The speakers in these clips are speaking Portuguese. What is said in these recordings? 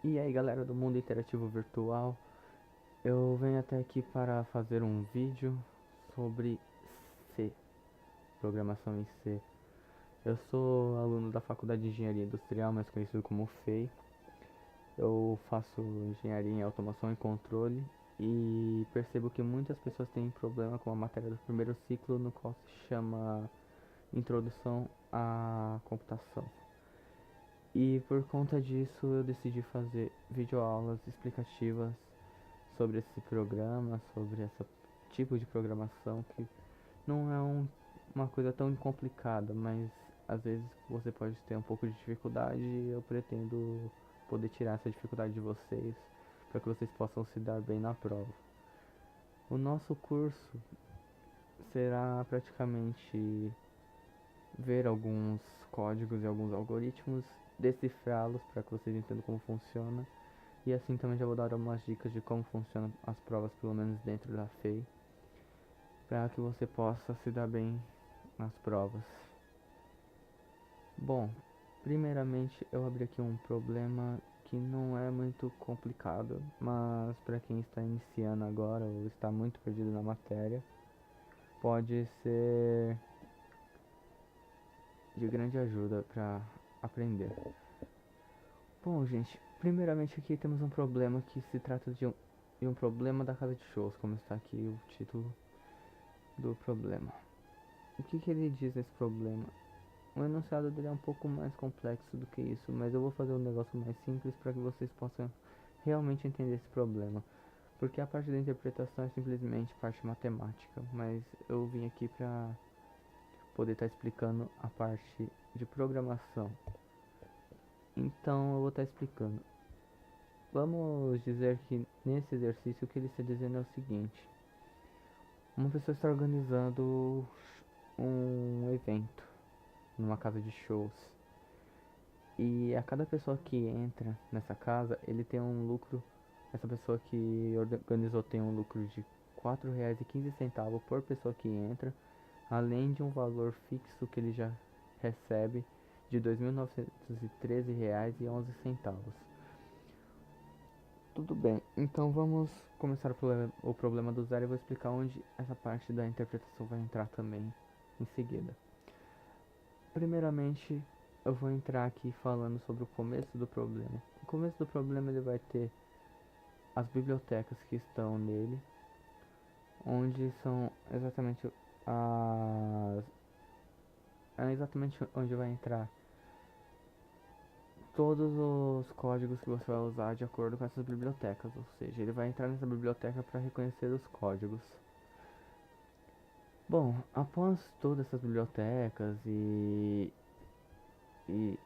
E aí galera do mundo interativo virtual, eu venho até aqui para fazer um vídeo sobre C, programação em C. Eu sou aluno da Faculdade de Engenharia Industrial, mais conhecido como FEI. Eu faço engenharia em automação e controle e percebo que muitas pessoas têm problema com a matéria do primeiro ciclo, no qual se chama Introdução à Computação. E por conta disso eu decidi fazer videoaulas explicativas sobre esse programa, sobre esse tipo de programação que não é uma coisa tão complicada, mas às vezes você pode ter um pouco de dificuldade e eu pretendo poder tirar essa dificuldade de vocês para que vocês possam se dar bem na prova. O nosso curso será praticamente ver alguns códigos e alguns algoritmos, decifrá-los para que vocês entendam como funciona. E assim também já vou dar algumas dicas de como funcionam as provas, pelo menos dentro da FEI, para que você possa se dar bem nas provas. Bom, primeiramente eu abri aqui um problema que não é muito complicado, mas para quem está iniciando agora ou está muito perdido na matéria, pode ser de grande ajuda para aprender. Bom, gente, primeiramente aqui temos um problema que se trata de um problema da casa de shows, como está aqui o título do problema. O que ele diz nesse problema? O enunciado dele é um pouco mais complexo do que isso, mas eu vou fazer um negócio mais simples para que vocês possam realmente entender esse problema. Porque a parte da interpretação é simplesmente parte matemática, mas eu vim aqui para poder estar explicando a parte de programação. Então eu vou estar explicando. Vamos dizer que nesse exercício o que ele está dizendo é o seguinte: uma pessoa está organizando um evento numa casa de shows. E a cada pessoa que entra nessa casa, ele tem um lucro. Essa pessoa que organizou tem um lucro de R$ 4,15 por pessoa que entra, além de um valor fixo que ele já recebe de R$ 2.913,11. Tudo bem, então vamos começar o problema do zero e vou explicar onde essa parte da interpretação vai entrar também em seguida. Primeiramente, eu vou entrar aqui falando sobre o começo do problema. O começo do problema ele vai ter as bibliotecas que estão nele, onde são exatamente as é exatamente onde vai entrar todos os códigos que você vai usar de acordo com essas bibliotecas, ou seja, ele vai entrar nessa biblioteca para reconhecer os códigos. Bom, após todas essas bibliotecas e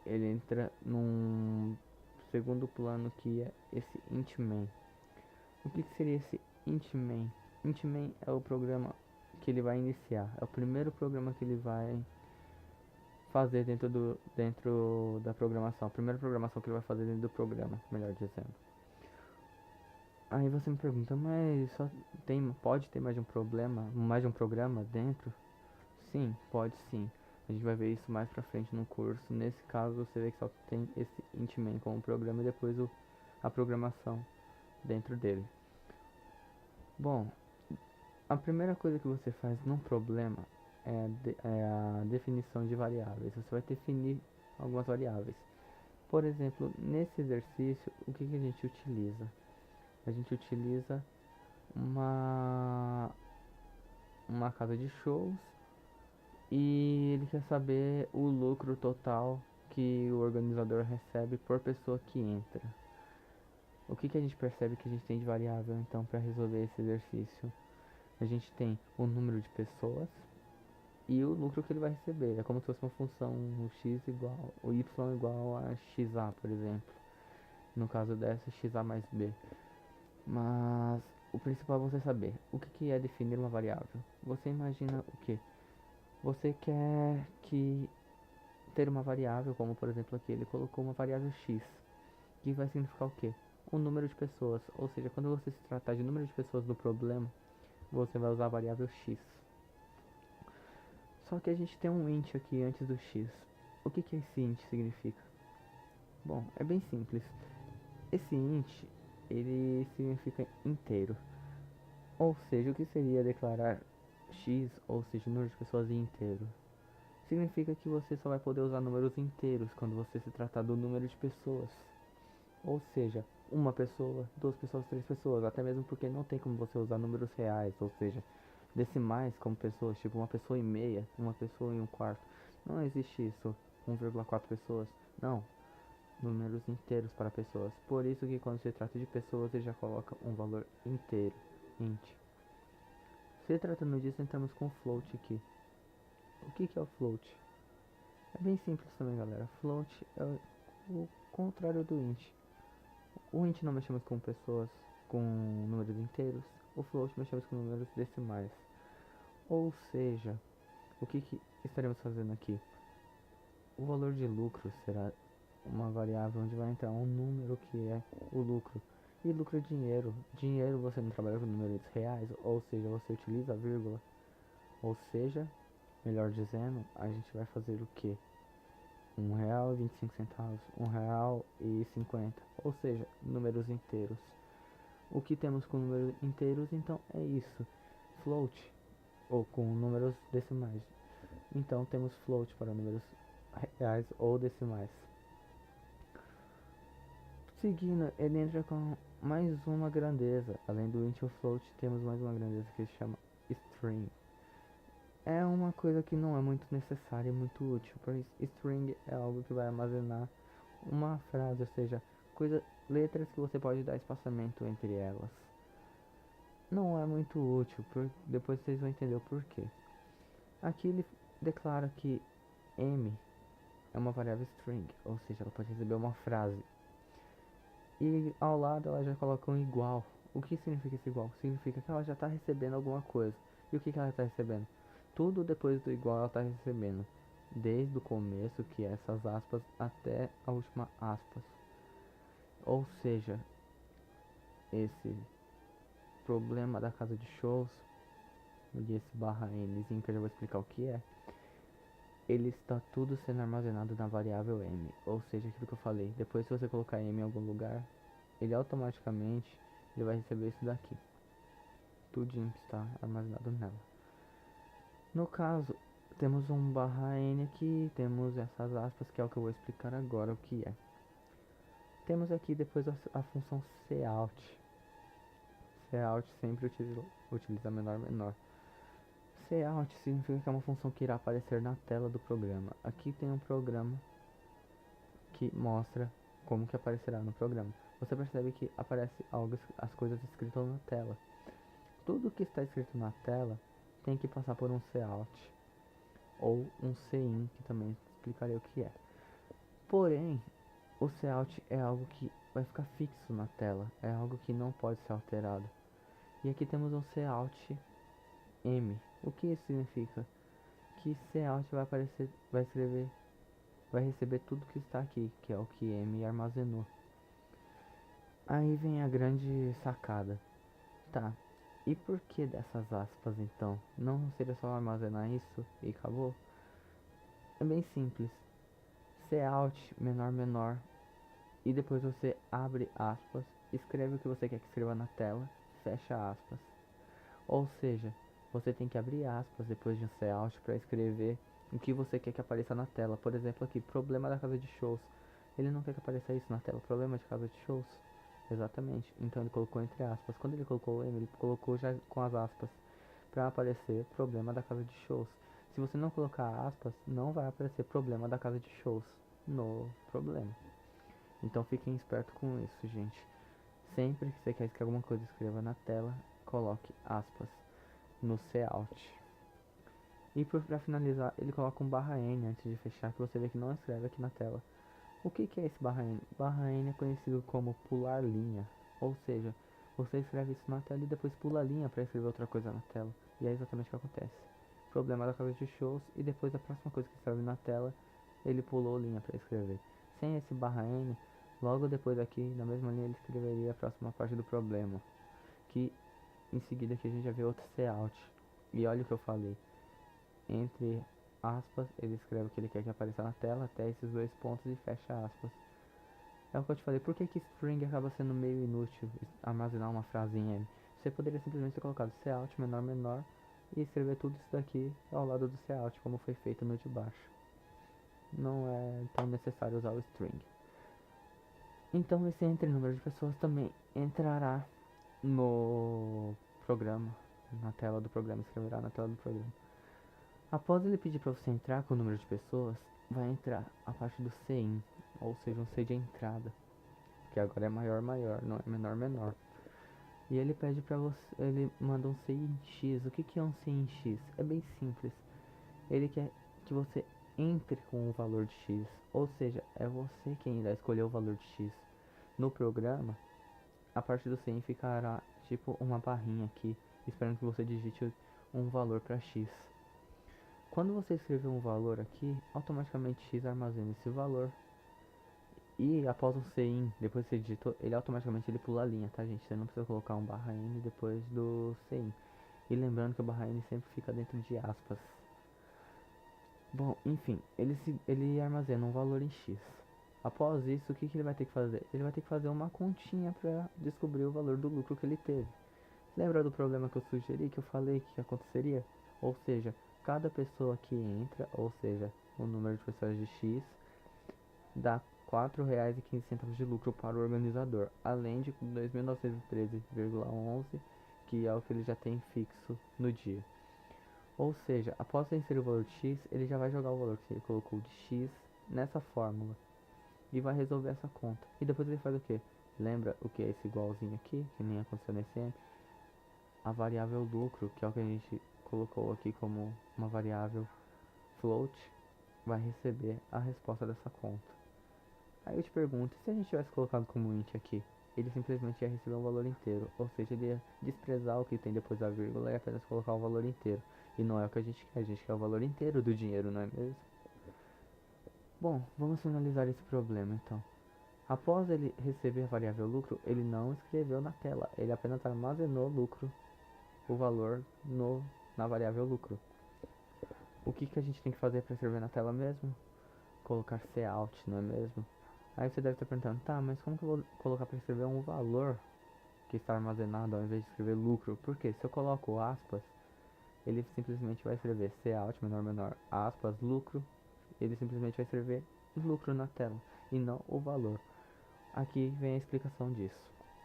ele entra num segundo plano que é esse intmain. O que seria esse intmain? Intmain é o programa que ele vai iniciar, é o primeiro programa que ele vai fazer dentro da programação, a primeira programação que ele vai fazer dentro do programa, melhor dizendo. Aí você me pergunta, mas só pode ter mais de um programa dentro? Sim, pode sim. A gente vai ver isso mais pra frente no curso. Nesse caso, você vê que só tem esse intmain como programa e depois a programação dentro dele. Bom, a primeira coisa que você faz num problema é a definição de variáveis. Você vai definir algumas variáveis. Por exemplo, nesse exercício, o que a gente utiliza? A gente utiliza uma, uma casa de shows e ele quer saber o lucro total que o organizador recebe por pessoa que entra. O que a gente percebe que a gente tem de variável então para resolver esse exercício? A gente tem o número de pessoas e o lucro que ele vai receber. É como se fosse uma função o y igual a xa, por exemplo. No caso dessa, xa mais b. Mas o principal é você saber o que é definir uma variável. Você imagina o que? Você quer que ter uma variável, como por exemplo aqui, ele colocou uma variável x, que vai significar o que? O número de pessoas. Ou seja, quando você se tratar de número de pessoas do problema, você vai usar a variável x. Só que a gente tem um int aqui antes do x. O que esse int significa? Bom, é bem simples. Esse int, ele significa inteiro. Ou seja, o que seria declarar x, ou seja, número de pessoas inteiro? Significa que você só vai poder usar números inteiros quando você se tratar do número de pessoas. Ou seja, uma pessoa, duas pessoas, três pessoas, até mesmo porque não tem como você usar números reais, ou seja, decimais como pessoas, tipo uma pessoa e meia, uma pessoa e um quarto. Não existe isso, 1,4 pessoas. Não, números inteiros para pessoas. Por isso que quando se trata de pessoas, ele já coloca um valor inteiro, int. Se tratando disso, entramos com float aqui. O que é o float? É bem simples também, galera. Float é o contrário do int. O int não mexemos com pessoas com números inteiros. O float mexemos com números decimais. Ou seja, o que estaremos fazendo aqui? O valor de lucro será uma variável onde vai entrar um número que é o lucro. E lucro é dinheiro. Dinheiro você não trabalha com números reais, ou seja, você utiliza a vírgula. Ou seja, melhor dizendo, a gente vai fazer o que? R$ 1,25, R$ 1,50, ou seja, números inteiros. O que temos com números inteiros então é isso, float, ou com números decimais. Então temos float para números reais ou decimais. Seguindo, ele entra com mais uma grandeza. Além do int ou float, temos mais uma grandeza que se chama string. É uma coisa que não é muito necessária e muito útil, pois string é algo que vai armazenar uma frase, ou seja, letras que você pode dar espaçamento entre elas. Não é muito útil, depois vocês vão entender o porquê. Aqui ele declara que m é uma variável string, ou seja, ela pode receber uma frase. E ao lado ela já coloca um igual. O que significa esse igual? Significa que ela já está recebendo alguma coisa. E o que ela está recebendo? Tudo depois do igual ela está recebendo. Desde o começo, que é essas aspas, até a última aspas. Ou seja, esse problema da casa de shows, e esse barra nzinho que eu já vou explicar o que é, ele está tudo sendo armazenado na variável m. Ou seja, aquilo que eu falei, depois se você colocar m em algum lugar, ele automaticamente ele vai receber isso daqui. Tudinho que está armazenado nela. No caso, temos um barra n aqui, temos essas aspas, que é o que eu vou explicar agora o que é. Temos aqui depois a função cout. Cout sempre utiliza menor menor. Cout significa que é uma função que irá aparecer na tela do programa. Aqui tem um programa que mostra como que aparecerá no programa. Você percebe que aparece as coisas escritas na tela. Tudo que está escrito na tela tem que passar por um cout ou um cin, que também explicarei o que é. Porém, o cout é algo que vai ficar fixo na tela, é algo que não pode ser alterado. E aqui temos um cout m. O que isso significa? Que cout vai receber tudo que está aqui, que é o que m armazenou. Aí vem a grande sacada. Tá, e por que dessas aspas então? Não seria só armazenar isso e acabou? É bem simples. Cout menor menor, e depois você abre aspas, escreve o que você quer que escreva na tela, fecha aspas. Ou seja, você tem que abrir aspas depois de um cout para escrever o que você quer que apareça na tela. Por exemplo, aqui, problema da casa de shows. Ele não quer que apareça isso na tela, problema de casa de shows. Exatamente, então ele colocou entre aspas. Quando ele colocou M, ele colocou já com as aspas para aparecer problema da casa de shows. Se você não colocar aspas, não vai aparecer problema da casa de shows no problema. Então fiquem espertos com isso, gente. Sempre que você quer que alguma coisa escreva na tela, coloque aspas no cout. E para finalizar, ele coloca um barra N antes de fechar, que você vê que não escreve aqui na tela. O que é esse barra N? Barra N é conhecido como pular linha. Ou seja, você escreve isso na tela e depois pula a linha para escrever outra coisa na tela. E é exatamente o que acontece. Problema da casa de shows, e depois a próxima coisa que escreve na tela, ele pulou linha para escrever. Sem esse barra N, logo depois aqui, na mesma linha, ele escreveria a próxima parte do problema. Que em seguida aqui a gente já vê outro cout. E olha o que eu falei. Entre aspas, ele escreve o que ele quer que apareça na tela, até esses dois pontos, e fecha aspas. É o que eu te falei, por que que string acaba sendo meio inútil armazenar uma frase em M? Você poderia simplesmente ter colocado cout menor menor e escrever tudo isso daqui ao lado do cout, como foi feito no de baixo. Não é tão necessário usar o string. Então esse entre número de pessoas também entrará no programa, na tela do programa, escreverá na tela do programa. Após ele pedir para você entrar com o número de pessoas, vai entrar a parte do CIN, ou seja, um C de entrada, que agora é maior maior, não é menor menor. E ele pede para você, ele manda um C em X. O que que é um C em X? É bem simples. Ele quer que você entre com o valor de X, ou seja, é você quem irá escolher o valor de X. No programa, a parte do CIN ficará tipo uma barrinha aqui, esperando que você digite um valor para X. Quando você escrever um valor aqui, automaticamente X armazena esse valor. E após o CIN, depois que você digitou, ele automaticamente ele pula a linha, tá gente? Você não precisa colocar um barra N depois do CIN. E lembrando que o barra N sempre fica dentro de aspas. Bom, enfim, ele armazena um valor em X. Após isso, o que ele vai ter que fazer? Ele vai ter que fazer uma continha para descobrir o valor do lucro que ele teve. Lembra do problema que eu sugeri, que eu falei que aconteceria? Ou seja, cada pessoa que entra, ou seja, o número de pessoas de X, dá R$ 4,15 de lucro para o organizador, além de 2.913,11, que é o que ele já tem fixo no dia. Ou seja, após inserir o valor de X, ele já vai jogar o valor que ele colocou de X nessa fórmula e vai resolver essa conta. E depois ele faz o que? Lembra o que é esse igualzinho aqui, que nem aconteceu nesse M? A variável lucro, que é o que a gente colocou aqui como uma variável float, vai receber a resposta dessa conta. Aí eu te pergunto, se a gente tivesse colocado como int aqui, ele simplesmente ia receber um valor inteiro, ou seja, ele ia desprezar o que tem depois da vírgula e apenas colocar o valor inteiro. E não é o que a gente quer o valor inteiro do dinheiro, não é mesmo? Bom, vamos finalizar esse problema então. Após ele receber a variável lucro, ele não escreveu na tela, ele apenas armazenou lucro, o valor na variável lucro. O que que a gente tem que fazer para escrever na tela mesmo? Colocar cout, não é mesmo? Aí você deve estar perguntando, tá, mas como que eu vou colocar para escrever um valor que está armazenado ao invés de escrever lucro? Porque se eu coloco aspas, ele simplesmente vai escrever cout menor menor aspas lucro, ele simplesmente vai escrever lucro na tela e não o valor. Aqui vem a explicação disso.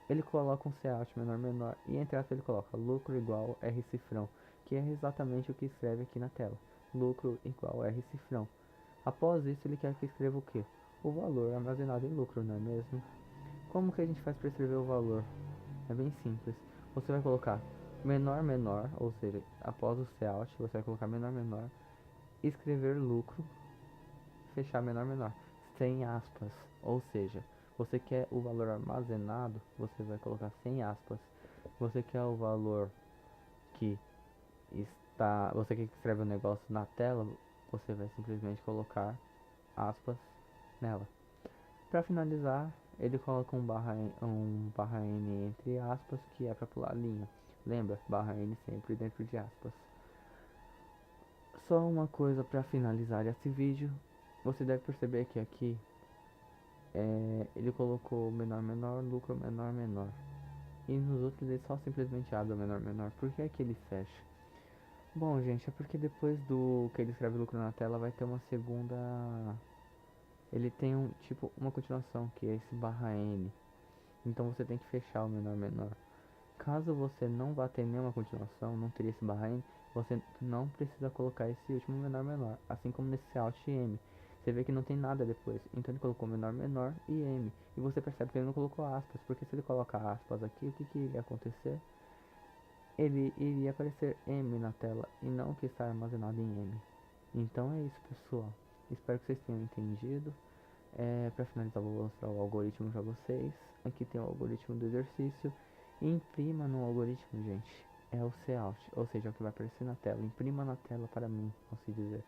Ele coloca um cout menor menor e entre aspas ele coloca lucro igual R cifrão, que é exatamente o que escreve aqui na tela. Lucro igual R cifrão. Após isso ele quer que escreva o que? O valor armazenado em lucro, não é mesmo? Como que a gente faz para escrever o valor? É bem simples. Você vai colocar menor menor, ou seja, após o cout, você vai colocar menor menor, escrever lucro, fechar menor menor, sem aspas. Ou seja, você quer o valor armazenado, você vai colocar sem aspas. Você quer o valor que você quer que escreve o negócio na tela, você vai simplesmente colocar aspas nela. Para finalizar, ele coloca um barra N entre aspas, que é para pular a linha. Lembra? Barra N sempre dentro de aspas. Só uma coisa para finalizar esse vídeo. Você deve perceber que aqui ele colocou menor menor, lucro menor menor. E nos outros ele só simplesmente abre o menor menor. Por que é que ele fecha? Bom, gente, é porque depois do que ele escreve lucro na tela vai ter uma segunda. Ele tem uma continuação que é esse barra N. Então você tem que fechar o menor menor. Caso você não vá ter nenhuma continuação, não teria esse barra N, você não precisa colocar esse último menor menor. Assim como nesse alt M. Você vê que não tem nada depois. Então ele colocou menor menor e M. E você percebe que ele não colocou aspas. Porque se ele colocar aspas aqui, o que, que iria acontecer? Ele iria aparecer M na tela e não o que está armazenado em M. Então é isso, pessoal. Espero que vocês tenham entendido. Para finalizar, vou mostrar o algoritmo para vocês. Aqui tem o algoritmo do exercício. Imprima no algoritmo, gente. É o cout, ou seja, é o que vai aparecer na tela. Imprima na tela para mim, posso dizer.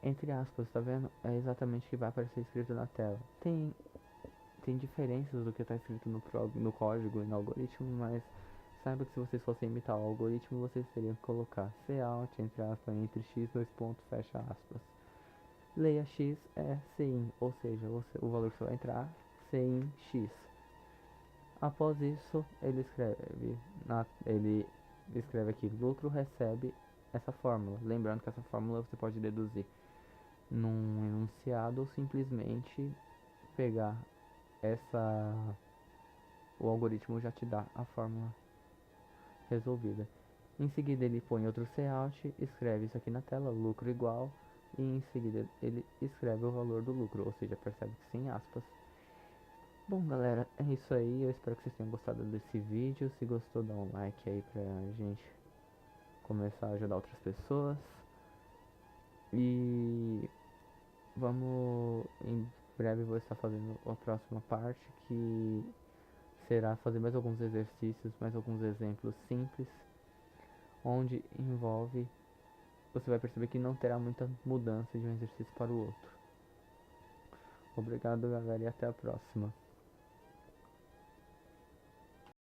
Entre aspas, tá vendo? É exatamente o que vai aparecer escrito na tela. Tem diferenças do que está escrito no código e no algoritmo, mas saiba que se vocês fossem imitar o algoritmo, vocês teriam que colocar cout, entre aspas, entre x, dois pontos, fecha aspas. Leia x é CIN, ou seja, o valor que você vai entrar, C em X. Após isso, ele escreve aqui: lucro recebe essa fórmula. Lembrando que essa fórmula você pode deduzir num enunciado ou simplesmente pegar essa. O algoritmo já te dá a fórmula resolvida. Em seguida ele põe outro cout, escreve isso aqui na tela, lucro igual, e em seguida ele escreve o valor do lucro, ou seja, percebe que sem aspas. Bom galera, é isso aí, eu espero que vocês tenham gostado desse vídeo. Se gostou, dá um like aí pra gente começar a ajudar outras pessoas. E vamos, em breve vou estar fazendo a próxima parte, que será fazer mais alguns exercícios, mais alguns exemplos simples, onde envolve, você vai perceber que não terá muita mudança de um exercício para o outro. Obrigado galera e até a próxima.